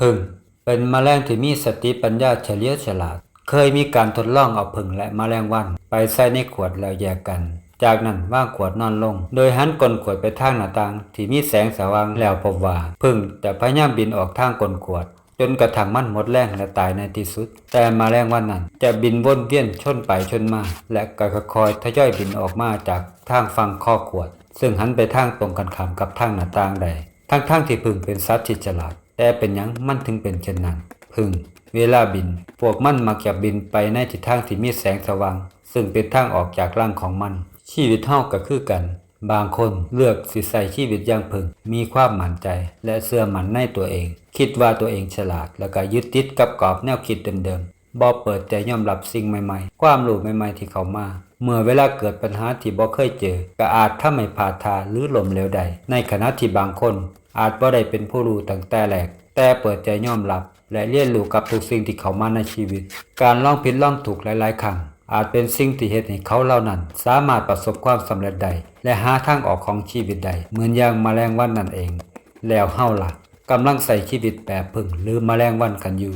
ผึ้งเป็นแมลงที่มีสติปัญญาเฉลียวฉลาดเคยมีการทดลองเอาผึ้งและแมลงวันไปใส่ในขวดแล้วแยกกันจากนั้นวางขวดนอนลงโดยหันก้นขวดไปทางหน้าต่างที่มีแสงสว่างแล้วพบว่าผึ้งจะพยายามบินออกทางก้นขวดจนกระทั่งมันหมดแรงและตายในที่สุดแต่แมลงวันนั้นจะบินวนเวียนชนไปชนมาและก็ค่อยๆทยอยบินออกมาจากทางฝั่งข้อขวดซึ่งหันไปทางตรงกันข้ามกับทางหน้าต่างใดทั้งที่ผึ้งเป็นสัตว์ที่ฉลาดแต่เป็นหยังมันถึงเป็นเช่นนั้นผึ้งเวลาบินพวกมันมักจะบินไปในทิศทางที่มีแสงสว่างซึ่งเป็นทางออกจากรังของมันชีวิตเฮาก็คือกันบางคนเลือกสิใช้ชีวิตอย่างผึ้งมีความมั่นใจและเชื่อมั่นในตัวเองคิดว่าตัวเองฉลาดแล้วก็ยึดติดกับกรอบแนวคิดเดิมๆบ่เปิดใจยอมรับสิ่งใหม่ๆความรู้ใหม่ๆที่เข้ามาเมื่อเวลาเกิดปัญหาที่บ่เคยเจอก็อาจทำให้พลาดท่าหรือล้มเหลวได้ในขณะที่บางคนอาจบ่ได้เป็นผู้รู้ตั้งแต่แรกแต่เปิดใจยอมรับและเรียนรู้กับทุกสิ่งที่เข้ามาในชีวิตการลองผิดลองถูกหลายๆครั้งอาจเป็นสิ่งที่เฮ็ดให้เขาเหล่านั้นสามารถประสบความสำเร็จได้และหาทางออกของชีวิตได้เหมือนอย่างแมลงวันนั่นเองแล้วเฮาล่ะกำลังใช้ชีวิตแบบผึ้งหรือแมลงวันกันอยู่